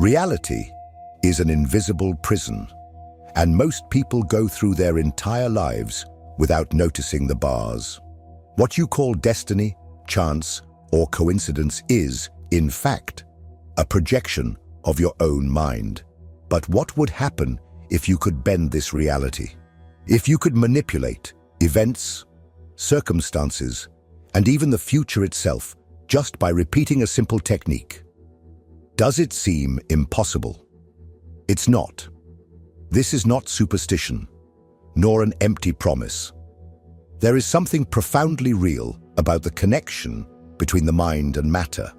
Reality is an invisible prison, and most people go through their entire lives without noticing the bars. What you call destiny, chance, or coincidence is, in fact, a projection of your own mind. But what would happen if you could bend this reality? If you could manipulate events, circumstances, and even the future itself just by repeating a simple technique? Does it seem impossible? It's not. This is not superstition, nor an empty promise. There is something profoundly real about the connection between the mind and matter.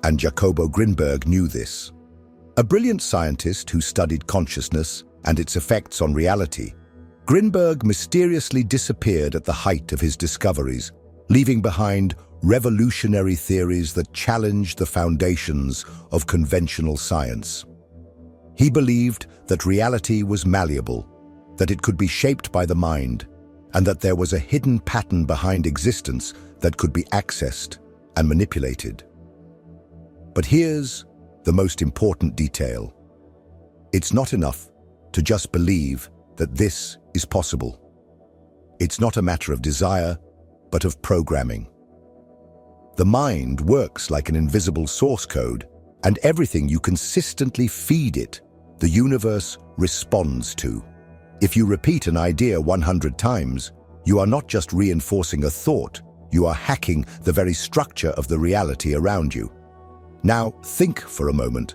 And Jacobo Grinberg knew this. A brilliant scientist who studied consciousness and its effects on reality, Grinberg mysteriously disappeared at the height of his discoveries, leaving behind revolutionary theories that challenged the foundations of conventional science. He believed that reality was malleable, that it could be shaped by the mind, and that there was a hidden pattern behind existence that could be accessed and manipulated. But here's the most important detail. It's not enough to just believe that this is possible. It's not a matter of desire, but of programming. The mind works like an invisible source code, and everything you consistently feed it, the universe responds to. If you repeat an idea 100 times, you are not just reinforcing a thought, you are hacking the very structure of the reality around you. Now, think for a moment.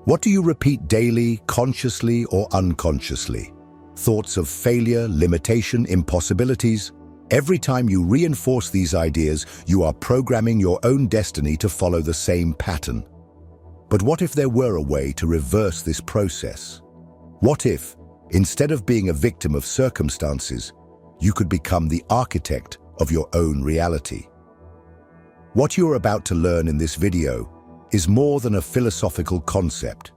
What do you repeat daily, consciously or unconsciously? Thoughts of failure, limitation, impossibilities? Every time you reinforce these ideas, you are programming your own destiny to follow the same pattern. But what if there were a way to reverse this process? What if, instead of being a victim of circumstances, you could become the architect of your own reality? What you're about to learn in this video is more than a philosophical concept.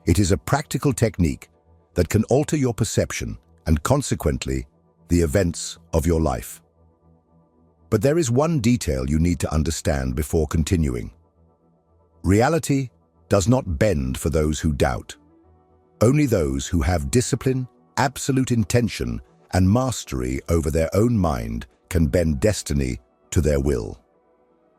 It is a practical technique that can alter your perception and, consequently, the events of your life. But there is one detail you need to understand before continuing. Reality does not bend for those who doubt. Only those who have discipline, absolute intention, and mastery over their own mind can bend destiny to their will.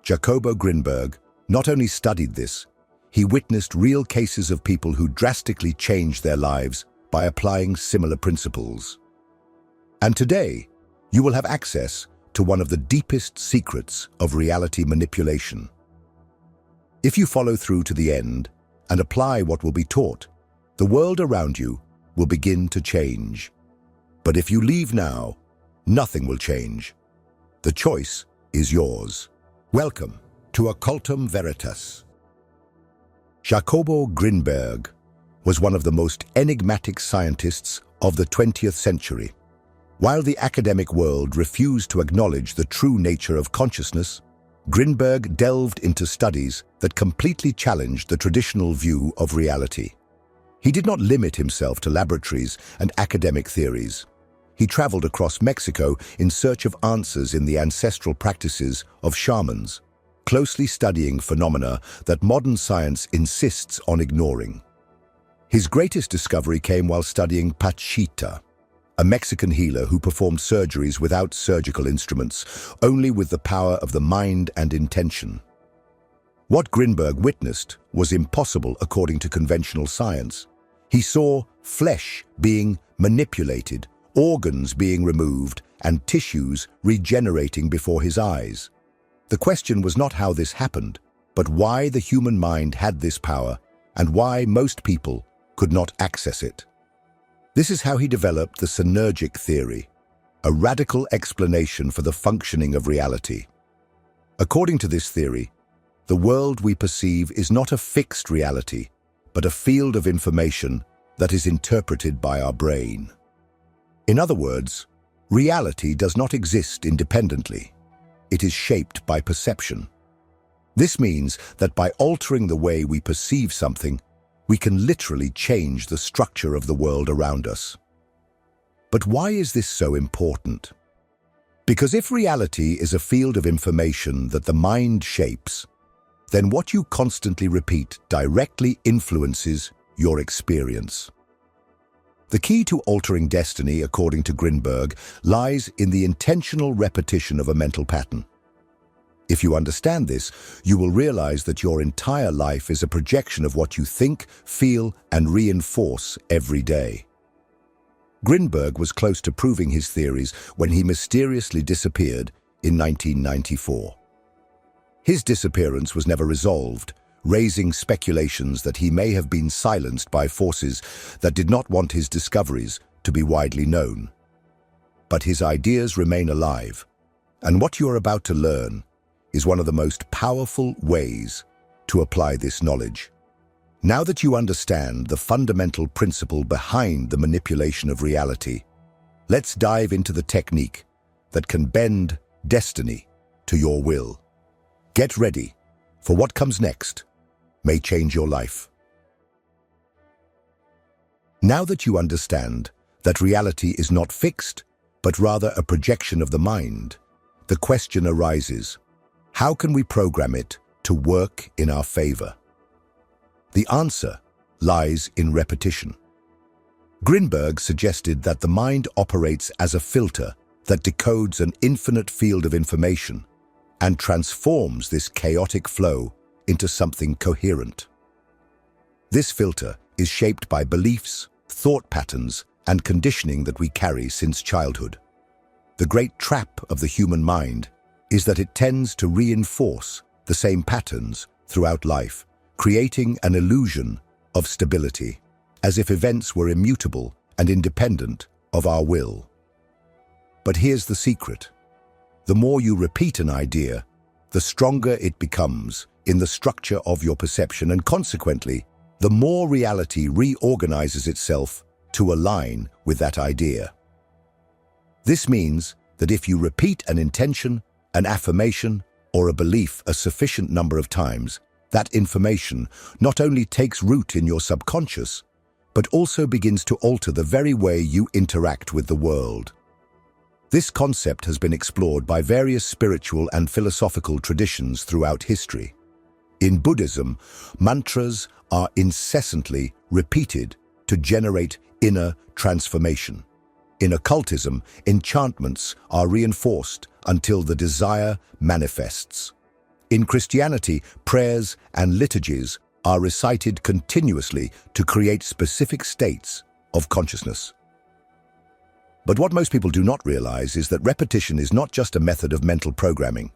Jacobo Grinberg not only studied this, he witnessed real cases of people who drastically changed their lives by applying similar principles. And today, you will have access to one of the deepest secrets of reality manipulation. If you follow through to the end and apply what will be taught, the world around you will begin to change. But if you leave now, nothing will change. The choice is yours. Welcome to Occultum Veritas. Jacobo Grinberg was one of the most enigmatic scientists of the 20th century. While the academic world refused to acknowledge the true nature of consciousness, Grinberg delved into studies that completely challenged the traditional view of reality. He did not limit himself to laboratories and academic theories. He traveled across Mexico in search of answers in the ancestral practices of shamans, closely studying phenomena that modern science insists on ignoring. His greatest discovery came while studying Pachita, a Mexican healer who performed surgeries without surgical instruments, only with the power of the mind and intention. What Grinberg witnessed was impossible according to conventional science. He saw flesh being manipulated, organs being removed, and tissues regenerating before his eyes. The question was not how this happened, but why the human mind had this power and why most people could not access it. This is how he developed the synergic theory, a radical explanation for the functioning of reality. According to this theory, the world we perceive is not a fixed reality, but a field of information that is interpreted by our brain. In other words, reality does not exist independently. It is shaped by perception. This means that by altering the way we perceive something, we can literally change the structure of the world around us. But why is this so important? Because if reality is a field of information that the mind shapes, then what you constantly repeat directly influences your experience. The key to altering destiny, according to Grinberg, lies in the intentional repetition of a mental pattern. If you understand this, you will realize that your entire life is a projection of what you think, feel, and reinforce every day. Grinberg was close to proving his theories when he mysteriously disappeared in 1994. His disappearance was never resolved, raising speculations that he may have been silenced by forces that did not want his discoveries to be widely known. But his ideas remain alive, and what you are about to learn is one of the most powerful ways to apply this knowledge. Now that you understand the fundamental principle behind the manipulation of reality, let's dive into the technique that can bend destiny to your will. Get ready, for what comes next may change your life. Now that you understand that reality is not fixed, but rather a projection of the mind, the question arises, how can we program it to work in our favor? The answer lies in repetition. Grinberg suggested that the mind operates as a filter that decodes an infinite field of information and transforms this chaotic flow into something coherent. This filter is shaped by beliefs, thought patterns, and conditioning that we carry since childhood. The great trap of the human mind is that it tends to reinforce the same patterns throughout life, creating an illusion of stability, as if events were immutable and independent of our will. But here's the secret. The more you repeat an idea, the stronger it becomes in the structure of your perception, and consequently, the more reality reorganizes itself to align with that idea. This means that if you repeat an intention, an affirmation, or a belief a sufficient number of times, that information not only takes root in your subconscious, but also begins to alter the very way you interact with the world. This concept has been explored by various spiritual and philosophical traditions throughout history. In Buddhism, mantras are incessantly repeated to generate inner transformation. In occultism, enchantments are reinforced until the desire manifests. In Christianity, prayers and liturgies are recited continuously to create specific states of consciousness. But what most people do not realize is that repetition is not just a method of mental programming.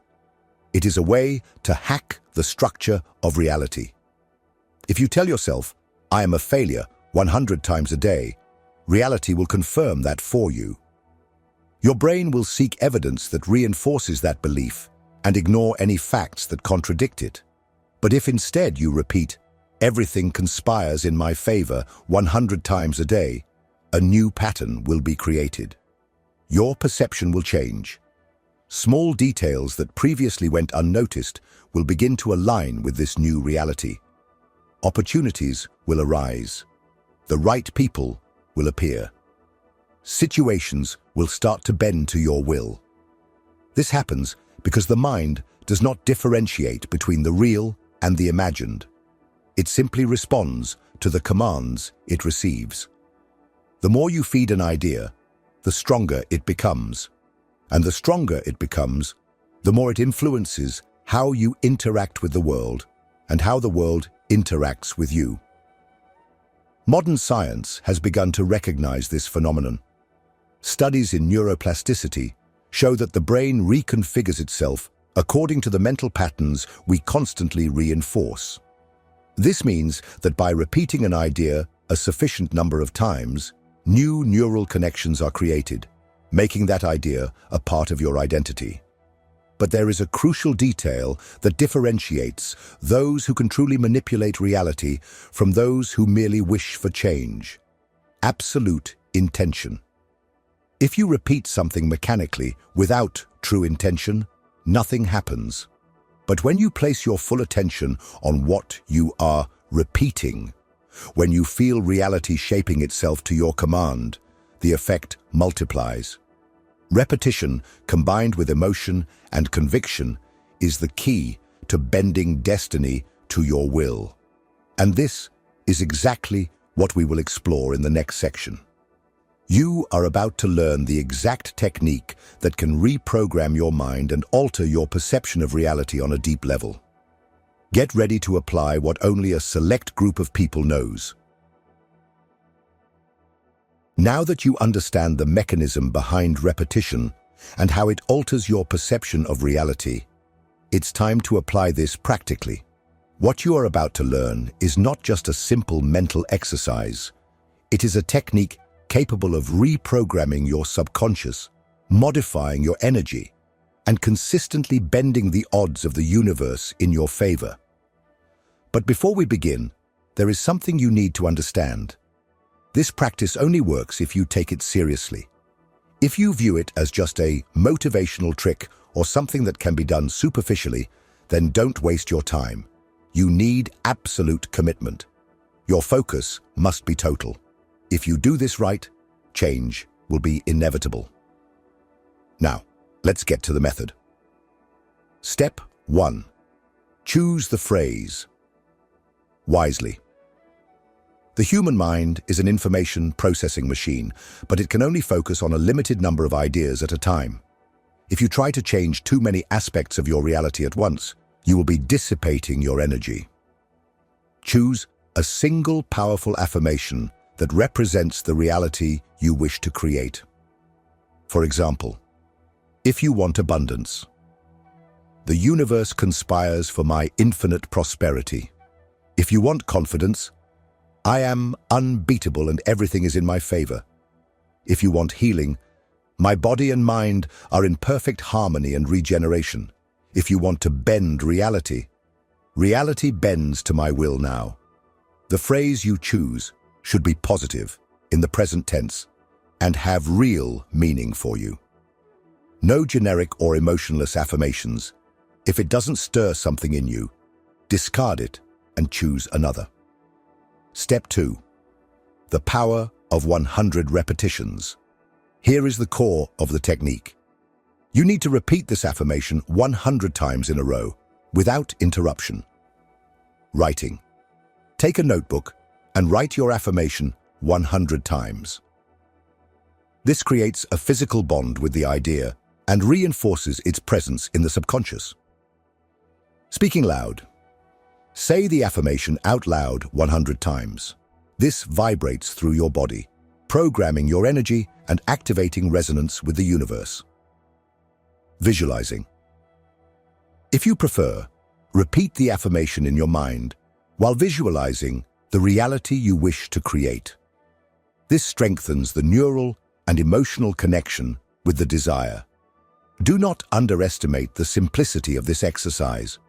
It is a way to hack the structure of reality. If you tell yourself, "I am a failure," 100 times a day, reality will confirm that for you. Your brain will seek evidence that reinforces that belief and ignore any facts that contradict it. But if instead you repeat, "Everything conspires in my favor," 100 times a day, a new pattern will be created. Your perception will change. Small details that previously went unnoticed will begin to align with this new reality. Opportunities will arise. The right people will appear. Situations will start to bend to your will. This happens because the mind does not differentiate between the real and the imagined. It simply responds to the commands it receives. The more you feed an idea, the stronger it becomes. And the stronger it becomes, the more it influences how you interact with the world and how the world interacts with you. Modern science has begun to recognize this phenomenon. Studies in neuroplasticity show that the brain reconfigures itself according to the mental patterns we constantly reinforce. This means that by repeating an idea a sufficient number of times, new neural connections are created, making that idea a part of your identity. But there is a crucial detail that differentiates those who can truly manipulate reality from those who merely wish for change: absolute intention. If you repeat something mechanically without true intention, nothing happens. But when you place your full attention on what you are repeating, when you feel reality shaping itself to your command, the effect multiplies. Repetition, combined with emotion and conviction, is the key to bending destiny to your will. And this is exactly what we will explore in the next section. You are about to learn the exact technique that can reprogram your mind and alter your perception of reality on a deep level. Get ready to apply what only a select group of people knows. Now that you understand the mechanism behind repetition and how it alters your perception of reality, it's time to apply this practically. What you are about to learn is not just a simple mental exercise. It is a technique capable of reprogramming your subconscious, modifying your energy, and consistently bending the odds of the universe in your favor. But before we begin, there is something you need to understand. This practice only works if you take it seriously. If you view it as just a motivational trick or something that can be done superficially, then don't waste your time. You need absolute commitment. Your focus must be total. If you do this right, change will be inevitable. Now, let's get to the method. Step 1. Choose the phrase wisely. The human mind is an information processing machine, but it can only focus on a limited number of ideas at a time. If you try to change too many aspects of your reality at once, you will be dissipating your energy. Choose a single powerful affirmation that represents the reality you wish to create. For example, if you want abundance, the universe conspires for my infinite prosperity. If you want confidence, I am unbeatable and everything is in my favor. If you want healing, my body and mind are in perfect harmony and regeneration. If you want to bend reality, reality bends to my will now. The phrase you choose should be positive, in the present tense, and have real meaning for you. No generic or emotionless affirmations. If it doesn't stir something in you, discard it and choose another. Step 2. The power of 100 repetitions. Here is the core of the technique. You need to repeat this affirmation 100 times in a row, without interruption. Writing. Take a notebook and write your affirmation 100 times. This creates a physical bond with the idea and reinforces its presence in the subconscious. Speaking loud. Say the affirmation out loud 100 times. This vibrates through your body, programming your energy and activating resonance with the universe. Visualizing. If you prefer, repeat the affirmation in your mind while visualizing the reality you wish to create. This strengthens the neural and emotional connection with the desire. Do not underestimate the simplicity of this exercise.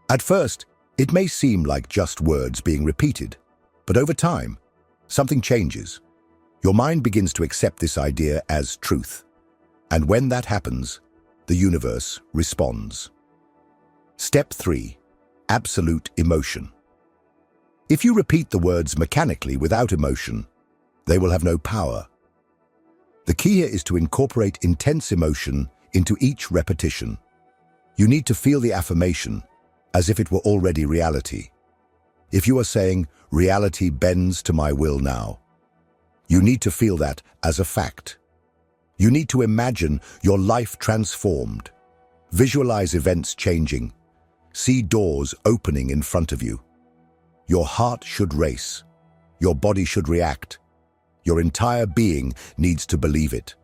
At first, it may seem like just words being repeated, but over time, something changes. Your mind begins to accept this idea as truth. And when that happens, the universe responds. Step 3. Absolute emotion. If you repeat the words mechanically without emotion, they will have no power. The key here is to incorporate intense emotion into each repetition. You need to feel the affirmation as if it were already reality. If you are saying, reality bends to my will now, you need to feel that as a fact. You need to imagine your life transformed. Visualize events changing. See doors opening in front of you. Your heart should race. Your body should react. Your entire being needs to believe it.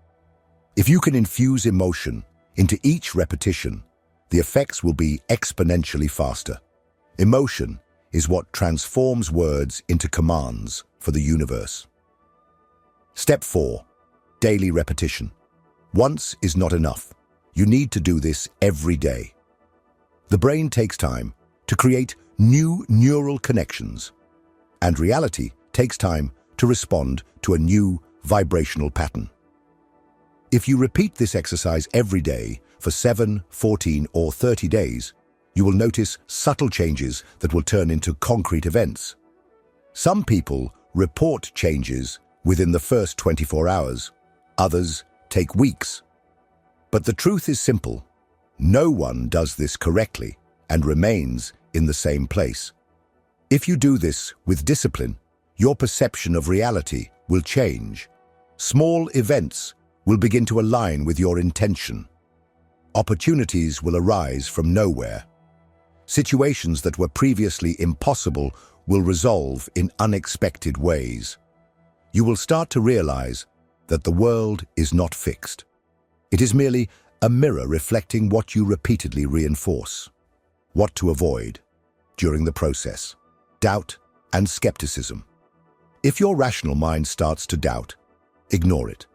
If you can infuse emotion into each repetition, the effects will be exponentially faster. Emotion is what transforms words into commands for the universe. Step 4. Daily repetition. Once is not enough. You need to do this every day. The brain takes time to create new neural connections, and reality takes time to respond to a new vibrational pattern. If you repeat this exercise every day for 7, 14, or 30 days, you will notice subtle changes that will turn into concrete events. Some people report changes within the first 24 hours. Others take weeks. But the truth is simple. No one does this correctly and remains in the same place. If you do this with discipline, your perception of reality will change. Small events will begin to align with your intention. Opportunities will arise from nowhere. Situations that were previously impossible will resolve in unexpected ways. You will start to realize that the world is not fixed. It is merely a mirror reflecting what you repeatedly reinforce. What to avoid during the process: doubt and skepticism. If your rational mind starts to doubt, ignore it.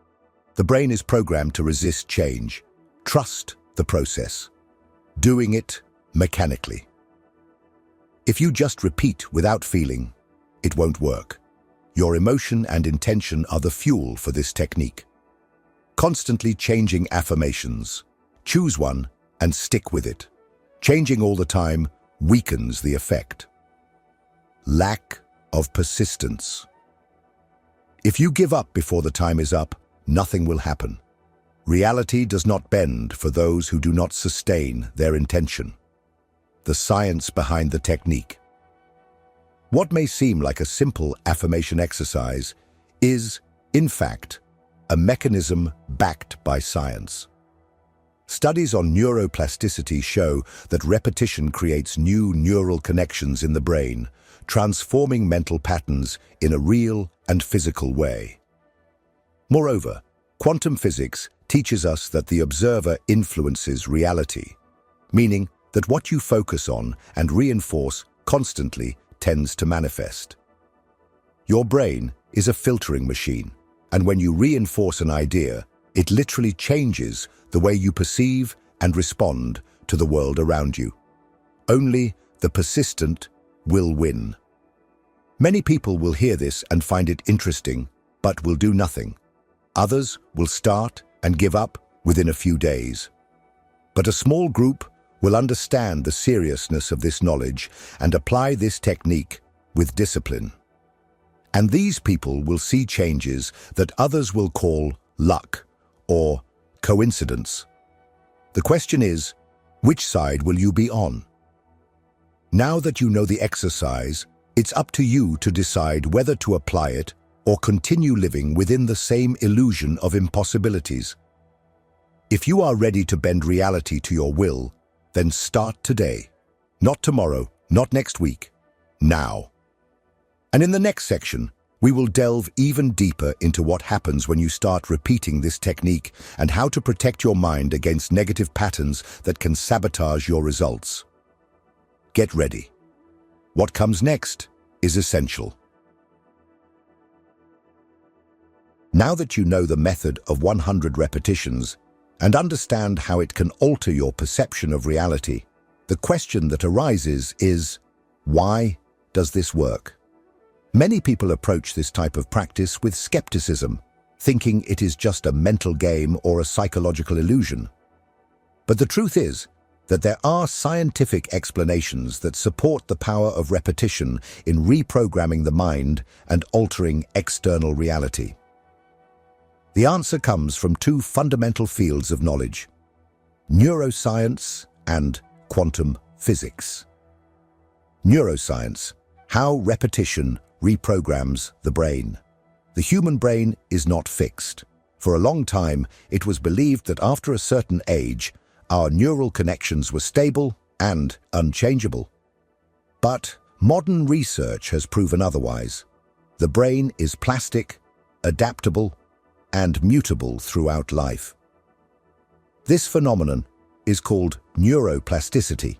The brain is programmed to resist change. Trust the process, doing it mechanically. If you just repeat without feeling, it won't work. Your emotion and intention are the fuel for this technique. Constantly changing affirmations. Choose one and stick with it. Changing all the time weakens the effect. Lack of persistence. If you give up before the time is up, nothing will happen. Reality does not bend for those who do not sustain their intention. The science behind the technique. What may seem like a simple affirmation exercise is, in fact, a mechanism backed by science. Studies on neuroplasticity show that repetition creates new neural connections in the brain, transforming mental patterns in a real and physical way. Moreover, quantum physics teaches us that the observer influences reality, meaning that what you focus on and reinforce constantly tends to manifest. Your brain is a filtering machine, and when you reinforce an idea, it literally changes the way you perceive and respond to the world around you. Only the persistent will win. Many people will hear this and find it interesting, but will do nothing. Others will start and give up within a few days. But a small group will understand the seriousness of this knowledge and apply this technique with discipline. And these people will see changes that others will call luck or coincidence. The question is, which side will you be on? Now that you know the exercise, it's up to you to decide whether to apply it or continue living within the same illusion of impossibilities. If you are ready to bend reality to your will, then start today. Not tomorrow, not next week, now. And in the next section, we will delve even deeper into what happens when you start repeating this technique and how to protect your mind against negative patterns that can sabotage your results. Get ready. What comes next is essential. Now that you know the method of 100 repetitions and understand how it can alter your perception of reality, the question that arises is, why does this work? Many people approach this type of practice with skepticism, thinking it is just a mental game or a psychological illusion. But the truth is that there are scientific explanations that support the power of repetition in reprogramming the mind and altering external reality. The answer comes from two fundamental fields of knowledge: neuroscience and quantum physics. Neuroscience: how repetition reprograms the brain. The human brain is not fixed. For a long time, it was believed that after a certain age, our neural connections were stable and unchangeable. But modern research has proven otherwise. The brain is plastic, adaptable, and mutable throughout life. This phenomenon is called neuroplasticity,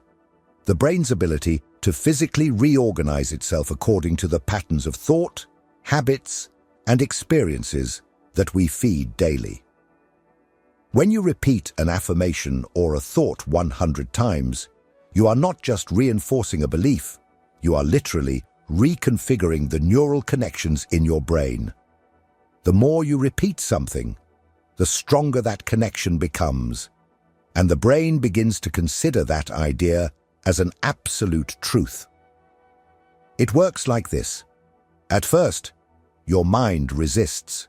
the brain's ability to physically reorganize itself according to the patterns of thought, habits, and experiences that we feed daily. When you repeat an affirmation or a thought 100 times, you are not just reinforcing a belief, you are literally reconfiguring the neural connections in your brain. The more you repeat something, the stronger that connection becomes, and the brain begins to consider that idea as an absolute truth. It works like this. At first, your mind resists.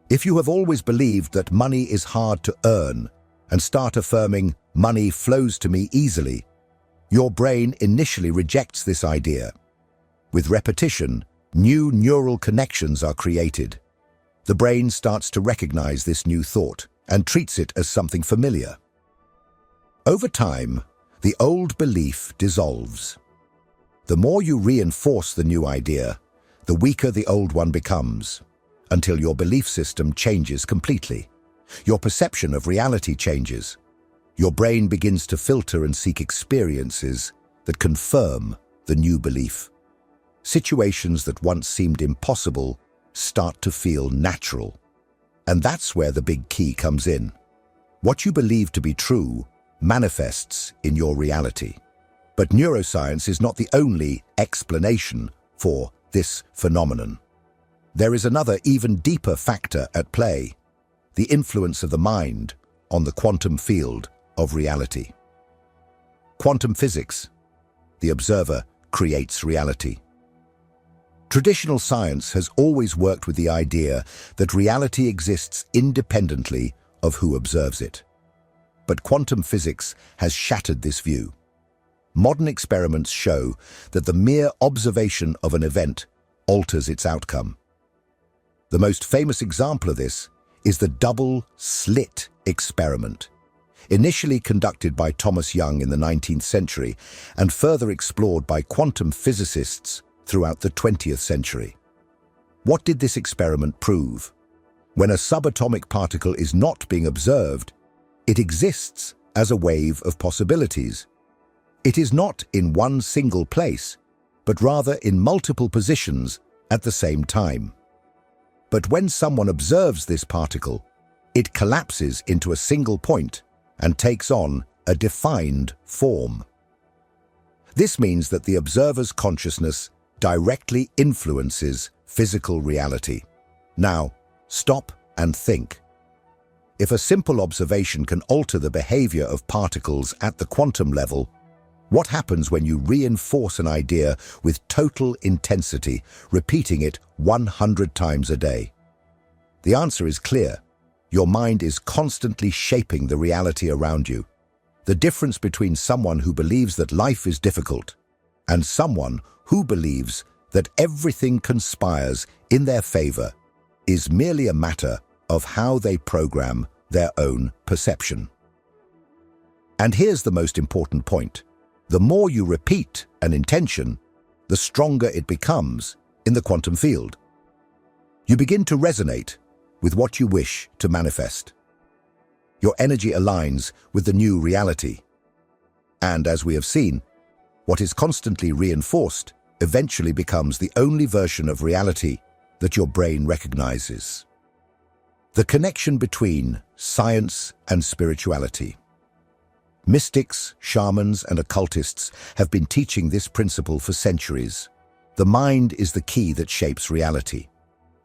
If you have always believed that money is hard to earn and start affirming, "money flows to me easily," Your brain initially rejects this idea. With repetition, new neural connections are created. The brain starts to recognize this new thought and treats it as something familiar. Over time, the old belief dissolves. The more you reinforce the new idea, the weaker the old one becomes, until your belief system changes completely. Your perception of reality changes. Your brain begins to filter and seek experiences that confirm the new belief. Situations that once seemed impossible start to feel natural. And that's where the big key comes in. What you believe to be true manifests in your reality. But neuroscience is not the only explanation for this phenomenon. There is another, even deeper factor at play: the influence of the mind on the quantum field of reality. Quantum physics. The observer creates reality. Traditional science has always worked with the idea that reality exists independently of who observes it. But quantum physics has shattered this view. Modern experiments show that the mere observation of an event alters its outcome. The most famous example of this is the double-slit experiment, initially conducted by Thomas Young in the 19th century and further explored by quantum physicists throughout the 20th century. What did this experiment prove? When a subatomic particle is not being observed, it exists as a wave of possibilities. It is not in one single place, but rather in multiple positions at the same time. But when someone observes this particle, it collapses into a single point and takes on a defined form. This means that the observer's consciousness directly influences physical reality. Now, stop and think. If a simple observation can alter the behavior of particles at the quantum level, what happens when you reinforce an idea with total intensity, repeating it 100 times a day? The answer is clear. Your mind is constantly shaping the reality around you. The difference between someone who believes that life is difficult and someone who believes that everything conspires in their favor is merely a matter of how they program their own perception. And here's the most important point. The more you repeat an intention, the stronger it becomes in the quantum field. You begin to resonate with what you wish to manifest. Your energy aligns with the new reality. And as we have seen, what is constantly reinforced eventually becomes the only version of reality that your brain recognizes. The connection between science and spirituality. Mystics, shamans, and occultists have been teaching this principle for centuries. The mind is the key that shapes reality.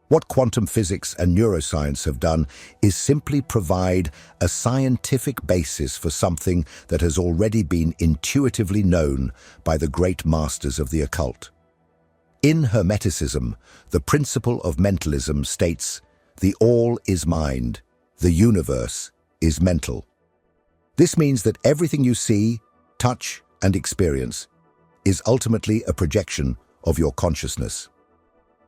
What quantum physics and neuroscience have done is simply provide a scientific basis for something that has already been intuitively known by the great masters of the occult. In Hermeticism, the principle of mentalism states, "The all is mind, the universe is mental." This means that everything you see, touch, and experience is ultimately a projection of your consciousness.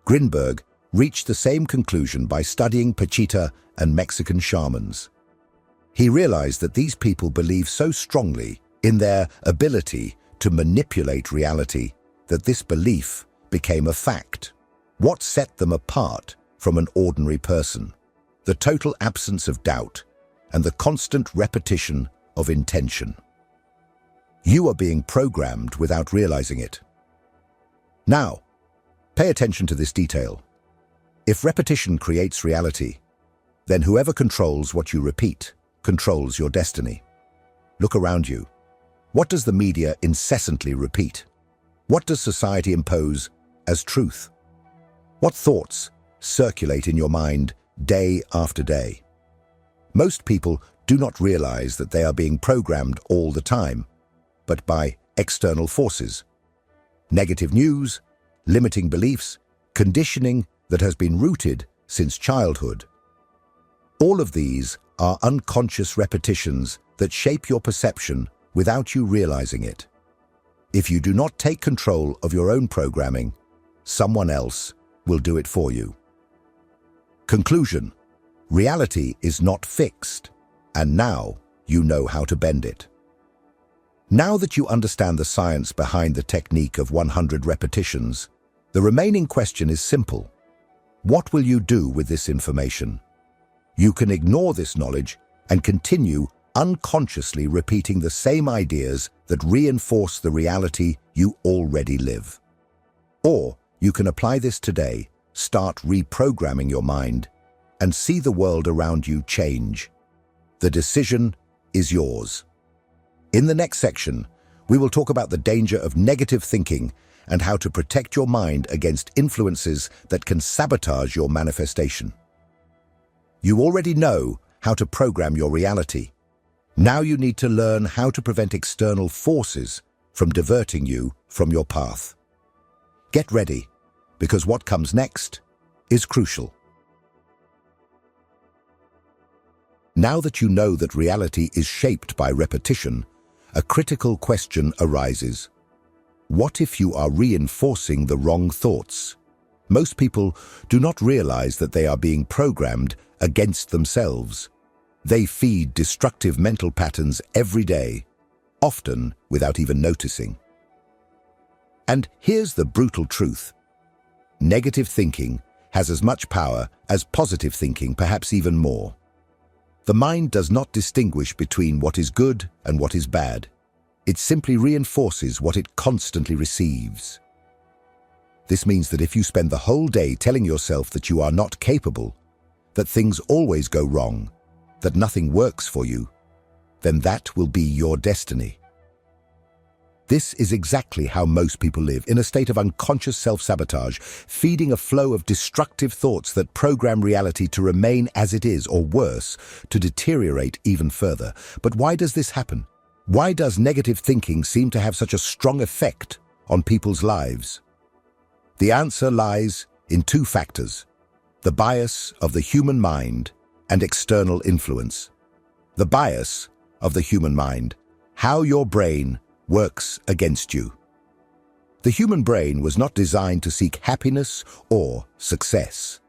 Grinberg reached the same conclusion by studying Pachita and Mexican shamans. He realized that these people believe so strongly in their ability to manipulate reality that this belief became a fact. What set them apart from an ordinary person? The total absence of doubt and the constant repetition of intention. You are being programmed without realizing it. Now, pay attention to this detail. If repetition creates reality, then whoever controls what you repeat controls your destiny. Look around you. What does the media incessantly repeat? What does society impose as truth? What thoughts circulate in your mind day after day? Most people do not realize that they are being programmed all the time, but by external forces. Negative news, limiting beliefs, conditioning that has been rooted since childhood. All of these are unconscious repetitions that shape your perception without you realizing it. If you do not take control of your own programming, someone else will do it for you. Conclusion: reality is not fixed, and now you know how to bend it. Now that you understand the science behind the technique of 100 repetitions, the remaining question is simple. What will you do with this information? You can ignore this knowledge and continue unconsciously repeating the same ideas that reinforce the reality you already live. Or you can apply this today, start reprogramming your mind, and see the world around you change. The decision is yours. In the next section, we will talk about the danger of negative thinking and how to protect your mind against influences that can sabotage your manifestation. You already know how to program your reality. Now you need to learn how to prevent external forces from diverting you from your path. Get ready, because what comes next is crucial. Now that you know that reality is shaped by repetition, a critical question arises. What if you are reinforcing the wrong thoughts? Most people do not realize that they are being programmed against themselves. They feed destructive mental patterns every day, often without even noticing. And here's the brutal truth. Negative thinking has as much power as positive thinking, perhaps even more. The mind does not distinguish between what is good and what is bad. It simply reinforces what it constantly receives. This means that if you spend the whole day telling yourself that you are not capable, that things always go wrong, that nothing works for you, then that will be your destiny. This is exactly how most people live, in a state of unconscious self-sabotage, feeding a flow of destructive thoughts that program reality to remain as it is, or worse, to deteriorate even further. But why does this happen? Why does negative thinking seem to have such a strong effect on people's lives? The answer lies in two factors: the bias of the human mind and external influence. The bias of the human mind, how your brain works against you. The human brain was not designed to seek happiness or success.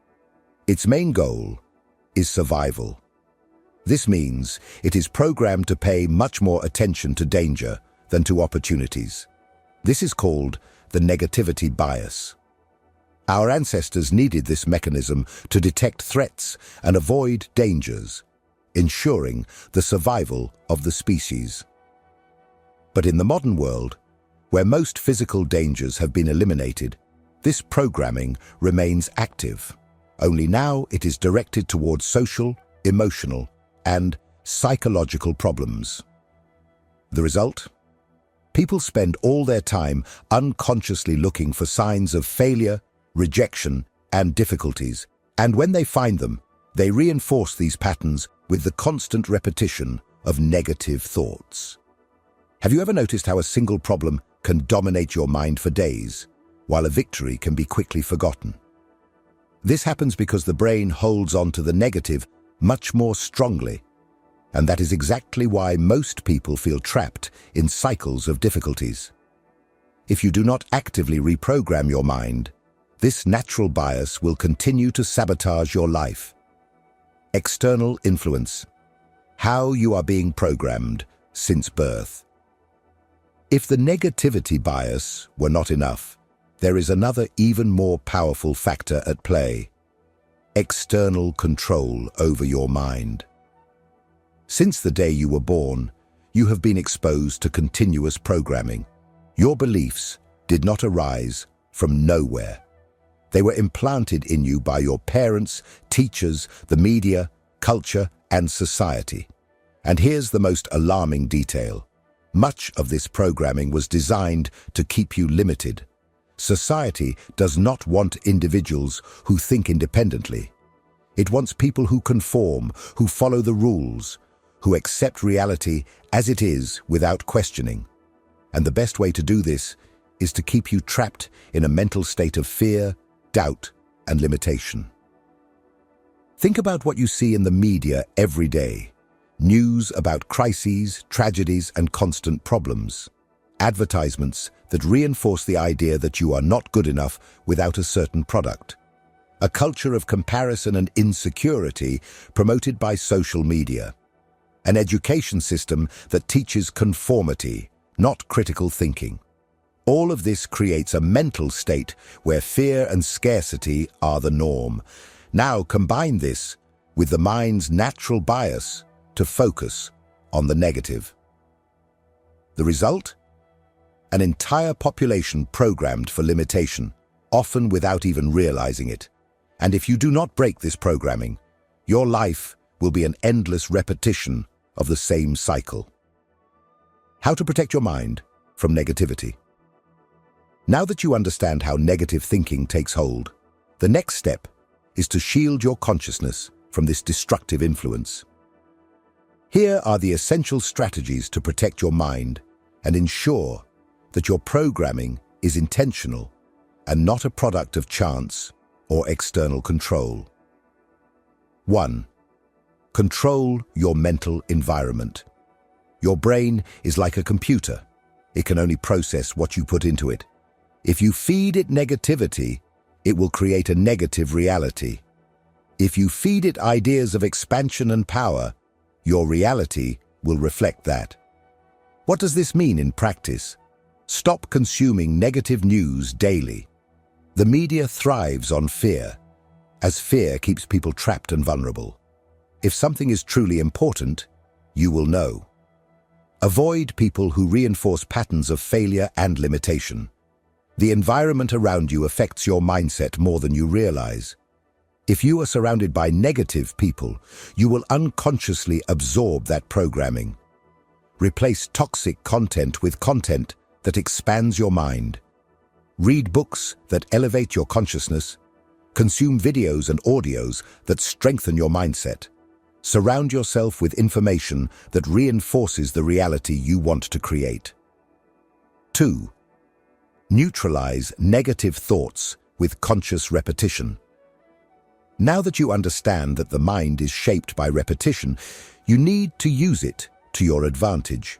Its main goal is survival. This means it is programmed to pay much more attention to danger than to opportunities. This is called the negativity bias. Our ancestors needed this mechanism to detect threats and avoid dangers, ensuring the survival of the species. But in the modern world, where most physical dangers have been eliminated, this programming remains active. Only now it is directed towards social, emotional, and psychological problems. The result? People spend all their time unconsciously looking for signs of failure, rejection, and difficulties, and when they find them, they reinforce these patterns with the constant repetition of negative thoughts. Have you ever noticed how a single problem can dominate your mind for days, while a victory can be quickly forgotten? This happens because the brain holds on to the negative much more strongly, and that is exactly why most people feel trapped in cycles of difficulties. If you do not actively reprogram your mind, this natural bias will continue to sabotage your life. External influence. How you are being programmed since birth. If the negativity bias were not enough, there is another even more powerful factor at play: external control over your mind. Since the day you were born, you have been exposed to continuous programming. Your beliefs did not arise from nowhere. They were implanted in you by your parents, teachers, the media, culture, and society. And here's the most alarming detail. Much of this programming was designed to keep you limited. Society does not want individuals who think independently. It wants people who conform, who follow the rules, who accept reality as it is without questioning. And the best way to do this is to keep you trapped in a mental state of fear, doubt, and limitation. Think about what you see in the media every day. News about crises, tragedies, and constant problems. advertisements that reinforce the idea that you are not good enough without a certain product. A culture of comparison and insecurity promoted by social media. An education system that teaches conformity, not critical thinking. All of this creates a mental state where fear and scarcity are the norm. Now combine this with the mind's natural bias to focus on the negative. The result? An entire population programmed for limitation, often without even realizing it. And if you do not break this programming, your life will be an endless repetition of the same cycle. How to protect your mind from negativity. Now that you understand how negative thinking takes hold, the next step is to shield your consciousness from this destructive influence. Here are the essential strategies to protect your mind and ensure that your programming is intentional and not a product of chance or external control. 1. Control your mental environment. Your brain is like a computer. It can only process what you put into it. If you feed it negativity, it will create a negative reality. If you feed it ideas of expansion and power, your reality will reflect that. What does this mean in practice? Stop consuming negative news daily. The media thrives on fear, as fear keeps people trapped and vulnerable. If something is truly important, you will know. Avoid people who reinforce patterns of failure and limitation. The environment around you affects your mindset more than you realize. If you are surrounded by negative people, you will unconsciously absorb that programming. Replace toxic content with content that expands your mind. Read books that elevate your consciousness. Consume videos and audios that strengthen your mindset. Surround yourself with information that reinforces the reality you want to create. 2. Neutralize negative thoughts with conscious repetition. Now that you understand that the mind is shaped by repetition, you need to use it to your advantage.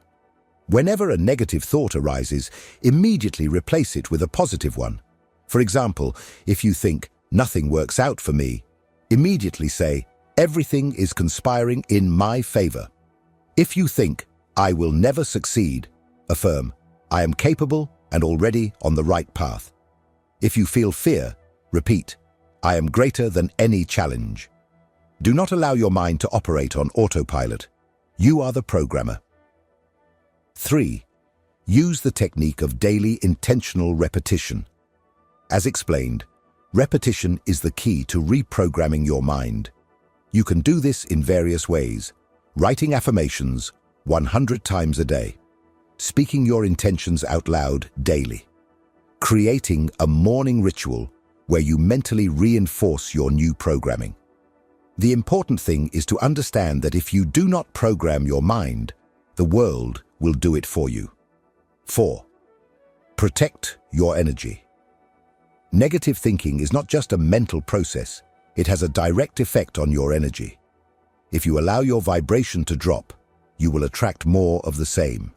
Whenever a negative thought arises, immediately replace it with a positive one. For example, if you think, "Nothing works out for me," immediately say, "Everything is conspiring in my favor." If you think, "I will never succeed," affirm, "I am capable and already on the right path." If you feel fear, repeat, "I am greater than any challenge." Do not allow your mind to operate on autopilot. You are the programmer. 3. Use the technique of daily intentional repetition. As explained, repetition is the key to reprogramming your mind. You can do this in various ways: writing affirmations 100 times a day, speaking your intentions out loud daily, creating a morning ritual where you mentally reinforce your new programming. The important thing is to understand that if you do not program your mind, the world will do it for you. 4. Protect your energy. Negative thinking is not just a mental process, it has a direct effect on your energy. If you allow your vibration to drop, you will attract more of the same.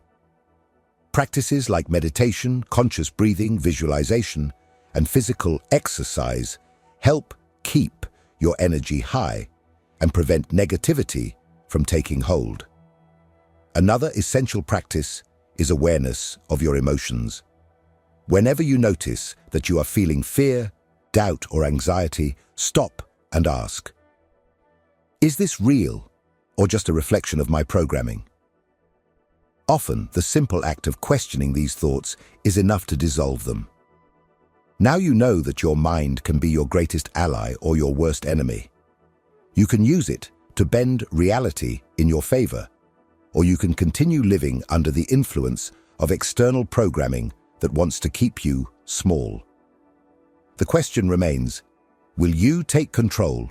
Practices like meditation, conscious breathing, visualization, and physical exercise help keep your energy high and prevent negativity from taking hold. Another essential practice is awareness of your emotions. Whenever you notice that you are feeling fear, doubt, or anxiety, stop and ask, "Is this real or just a reflection of my programming?" Often, the simple act of questioning these thoughts is enough to dissolve them. Now you know that your mind can be your greatest ally or your worst enemy. You can use it to bend reality in your favor, or you can continue living under the influence of external programming that wants to keep you small. The question remains, will you take control,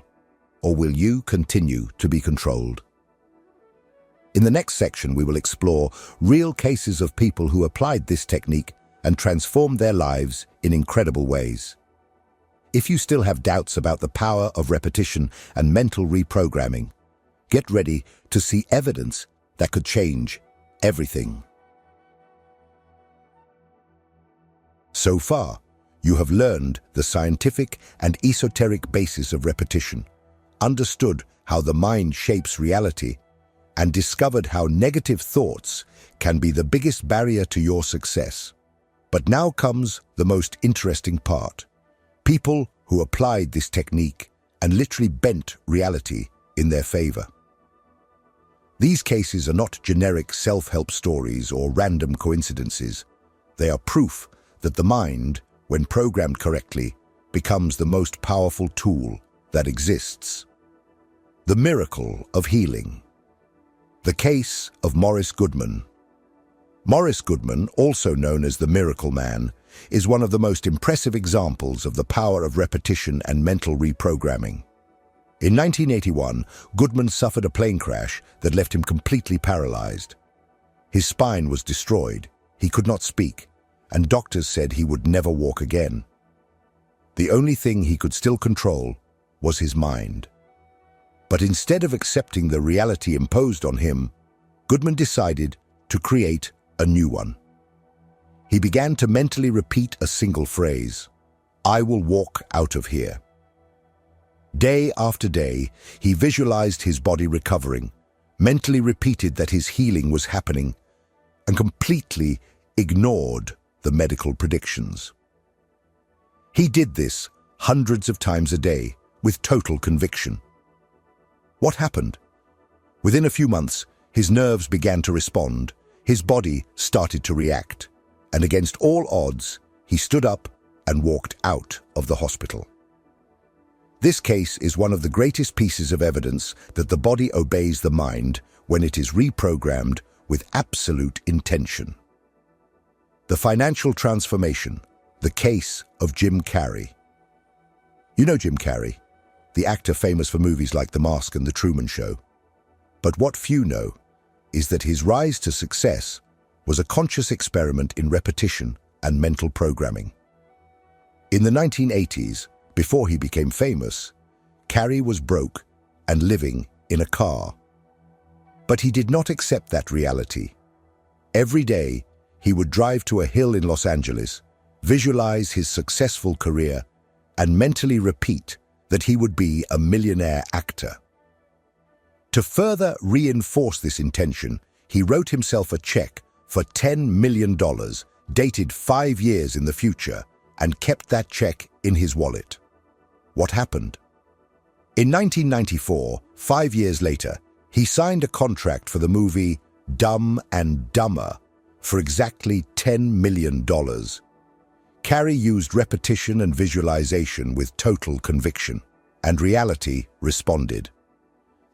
or will you continue to be controlled? In the next section, we will explore real cases of people who applied this technique and transformed their lives in incredible ways. If you still have doubts about the power of repetition and mental reprogramming, get ready to see evidence that could change everything. So far, you have learned the scientific and esoteric basis of repetition, understood how the mind shapes reality, and discovered how negative thoughts can be the biggest barrier to your success. But now comes the most interesting part. People who applied this technique and literally bent reality in their favor. These cases are not generic self-help stories or random coincidences. They are proof that the mind, when programmed correctly, becomes the most powerful tool that exists. The miracle of healing. The case of Morris Goodman. Morris Goodman, also known as the Miracle Man, is one of the most impressive examples of the power of repetition and mental reprogramming. In 1981, Goodman suffered a plane crash that left him completely paralyzed. His spine was destroyed, he could not speak, and doctors said he would never walk again. The only thing he could still control was his mind. But instead of accepting the reality imposed on him, Goodman decided to create a new one. He began to mentally repeat a single phrase, "I will walk out of here." Day after day, he visualized his body recovering, mentally repeated that his healing was happening, and completely ignored the medical predictions. He did this hundreds of times a day with total conviction. What happened? Within a few months, his nerves began to respond, his body started to react, and against all odds, he stood up and walked out of the hospital. This case is one of the greatest pieces of evidence that the body obeys the mind when it is reprogrammed with absolute intention. The financial transformation, the case of Jim Carrey. You know Jim Carrey, the actor famous for movies like The Mask and The Truman Show. But what few know is that his rise to success was a conscious experiment in repetition and mental programming. In the 1980s, before he became famous, Carrey was broke and living in a car. But he did not accept that reality. Every day, he would drive to a hill in Los Angeles, visualize his successful career, and mentally repeat that he would be a millionaire actor. To further reinforce this intention, he wrote himself a check for $10 million, dated 5 years in the future, and kept that check in his wallet. What happened? In 1994, 5 years later, he signed a contract for the movie Dumb and Dumber for exactly $10 million. Carrey used repetition and visualization with total conviction, and reality responded.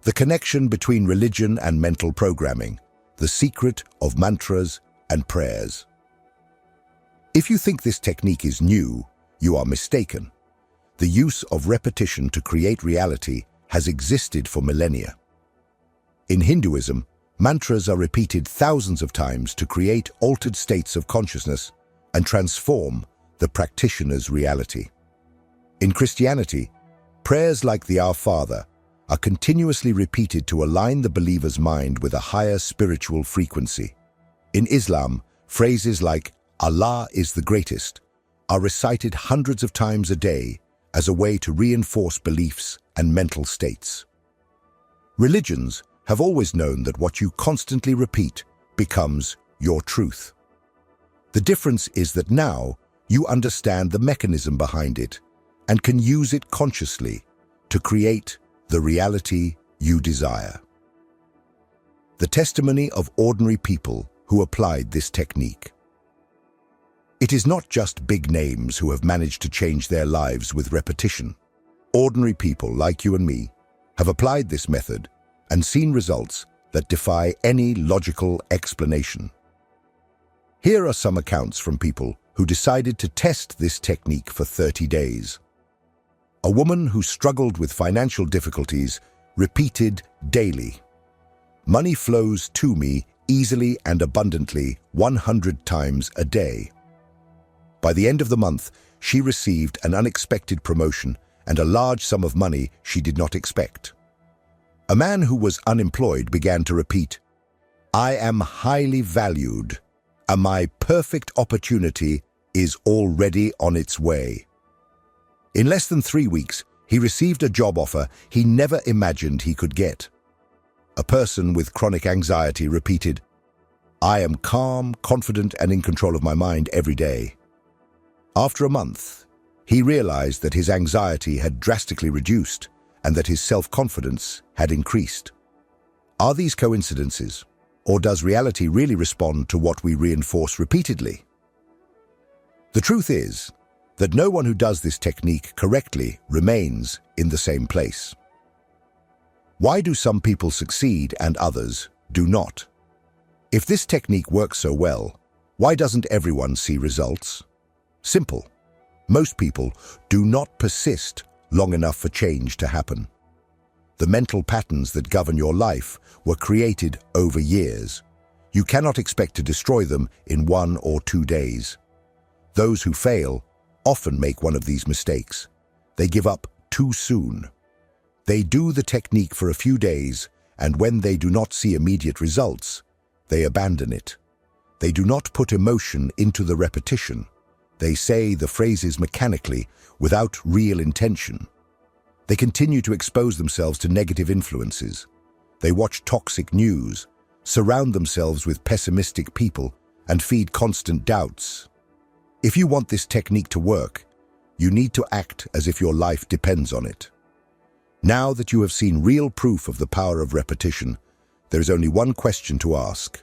The connection between religion and mental programming, the secret of mantras and prayers. If you think this technique is new, you are mistaken. The use of repetition to create reality has existed for millennia. In Hinduism, mantras are repeated thousands of times to create altered states of consciousness and transform the practitioner's reality. In Christianity, prayers like the Our Father are continuously repeated to align the believer's mind with a higher spiritual frequency. In Islam, phrases like Allah is the greatest are recited hundreds of times a day as a way to reinforce beliefs and mental states. Religions have always known that what you constantly repeat becomes your truth. The difference is that now you understand the mechanism behind it and can use it consciously to create the reality you desire. The testimony of ordinary people who applied this technique. It is not just big names who have managed to change their lives with repetition. Ordinary people like you and me have applied this method and seen results that defy any logical explanation. Here are some accounts from people who decided to test this technique for 30 days. A woman who struggled with financial difficulties repeated daily, "Money flows to me easily and abundantly 100 times a day." By the end of the month, she received an unexpected promotion and a large sum of money she did not expect. A man who was unemployed began to repeat, "I am highly valued, and my perfect opportunity is already on its way. In less than 3 weeks, he received a job offer he never imagined he could get. A person with chronic anxiety repeated, "I am calm, confident, and in control of my mind every day." After a month, he realized that his anxiety had drastically reduced and that his self-confidence had increased. Are these coincidences, or does reality really respond to what we reinforce repeatedly? The truth is that no one who does this technique correctly remains in the same place. Why do some people succeed and others do not? If this technique works so well, why doesn't everyone see results? Simple. Most people do not persist long enough for change to happen. The mental patterns that govern your life were created over years. You cannot expect to destroy them in 1 or 2 days. Those who fail often make one of these mistakes. They give up too soon. They do the technique for a few days, and when they do not see immediate results, they abandon it. They do not put emotion into the repetition. They say the phrases mechanically, without real intention. They continue to expose themselves to negative influences. They watch toxic news, surround themselves with pessimistic people, and feed constant doubts. If you want this technique to work, you need to act as if your life depends on it. Now that you have seen real proof of the power of repetition, there is only one question to ask.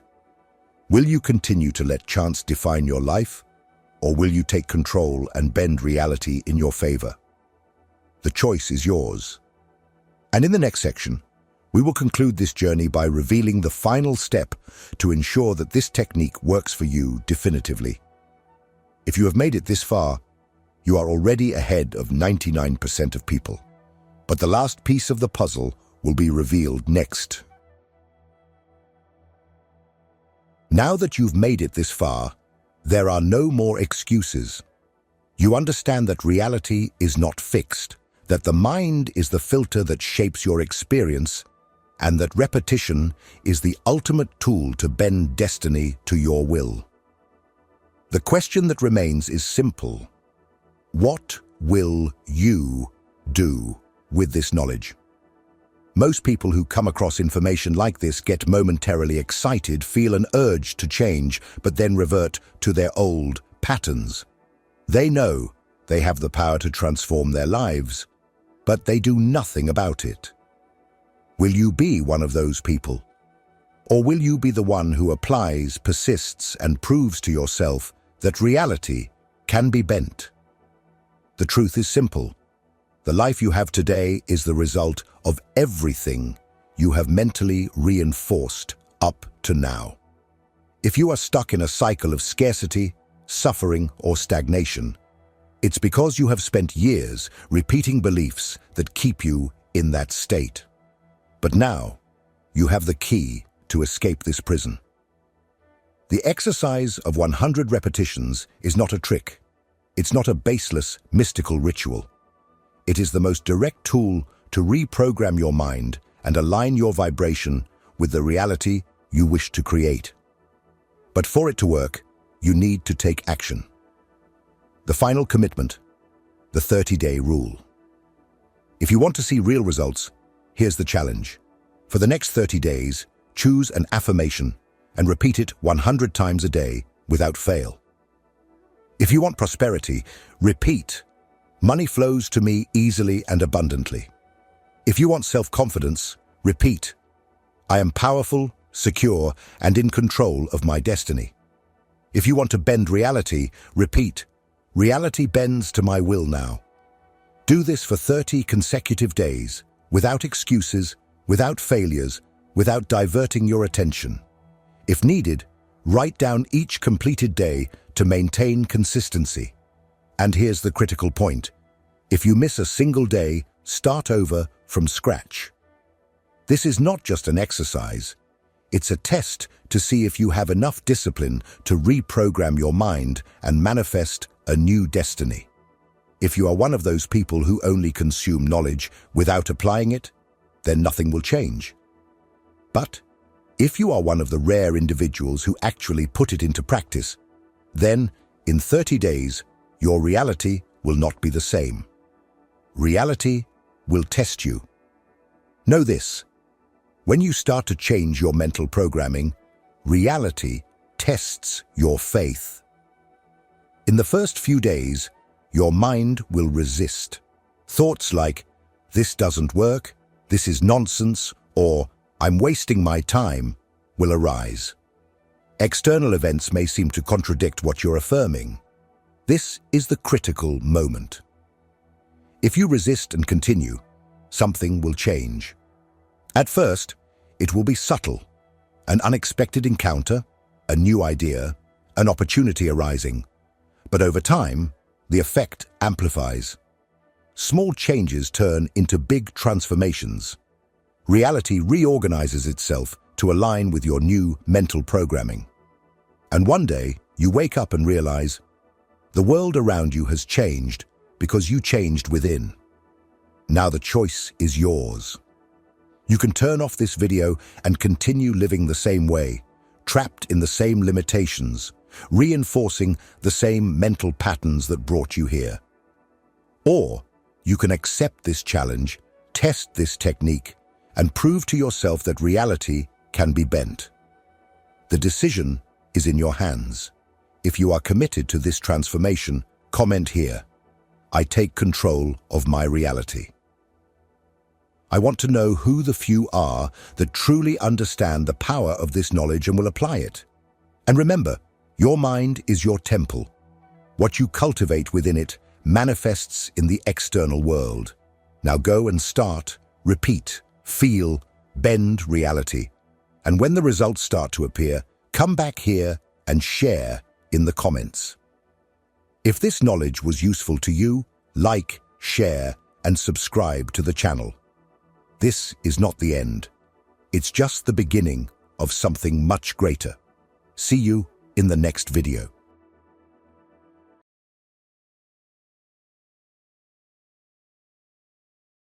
Will you continue to let chance define your life, or will you take control and bend reality in your favor? The choice is yours. And in the next section, we will conclude this journey by revealing the final step to ensure that this technique works for you definitively. If you have made it this far, you are already ahead of 99% of people. But the last piece of the puzzle will be revealed next. Now that you've made it this far, there are no more excuses. You understand that reality is not fixed, that the mind is the filter that shapes your experience, and that repetition is the ultimate tool to bend destiny to your will. The question that remains is simple. What will you do with this knowledge? Most people who come across information like this get momentarily excited, feel an urge to change, but then revert to their old patterns. They know they have the power to transform their lives, but they do nothing about it. Will you be one of those people? Or will you be the one who applies, persists, and proves to yourself that reality can be bent? The truth is simple. The life you have today is the result of everything you have mentally reinforced up to now. If you are stuck in a cycle of scarcity, suffering, or stagnation, it's because you have spent years repeating beliefs that keep you in that state. But now, you have the key to escape this prison. The exercise of 100 repetitions is not a trick. It's not a baseless, mystical ritual. It is the most direct tool to reprogram your mind and align your vibration with the reality you wish to create. But for it to work, you need to take action. The final commitment, the 30-day rule. If you want to see real results, here's the challenge. For the next 30 days, choose an affirmation and repeat it 100 times a day without fail. If you want prosperity, repeat, "Money flows to me easily and abundantly." If you want self-confidence, repeat, "I am powerful, secure, and in control of my destiny." If you want to bend reality, repeat, "Reality bends to my will now." Do this for 30 consecutive days, without excuses, without failures, without diverting your attention. If needed, write down each completed day to maintain consistency. And here's the critical point. If you miss a single day, start over from scratch. This is not just an exercise. It's a test to see if you have enough discipline to reprogram your mind and manifest a new destiny. If you are one of those people who only consume knowledge without applying it, then nothing will change. But if you are one of the rare individuals who actually put it into practice, then In 30 days, your reality will not be the same. Reality will test you. Know this: when you start to change your mental programming, reality tests your faith. In the first few days, your mind will resist. Thoughts like, "This doesn't work," "This is nonsense," or "I'm wasting my time," will arise. External events may seem to contradict what you're affirming. This is the critical moment. If you resist and continue, something will change. At first, it will be subtle: an unexpected encounter, a new idea, an opportunity arising. But over time, the effect amplifies. Small changes turn into big transformations. Reality reorganizes itself to align with your new mental programming. And one day, you wake up and realize the world around you has changed because you changed within. Now the choice is yours. You can turn off this video and continue living the same way, trapped in the same limitations, reinforcing the same mental patterns that brought you here. Or you can accept this challenge, test this technique, and prove to yourself that reality can be bent. The decision is in your hands. If you are committed to this transformation, comment here: "I take control of my reality." I want to know who the few are that truly understand the power of this knowledge and will apply it. And remember, your mind is your temple. What you cultivate within it manifests in the external world. Now go and start, repeat, feel, bend reality. And when the results start to appear, come back here and share in the comments. If this knowledge was useful to you, like, share, and subscribe to the channel. This is not the end. It's just the beginning of something much greater. See you in the next video.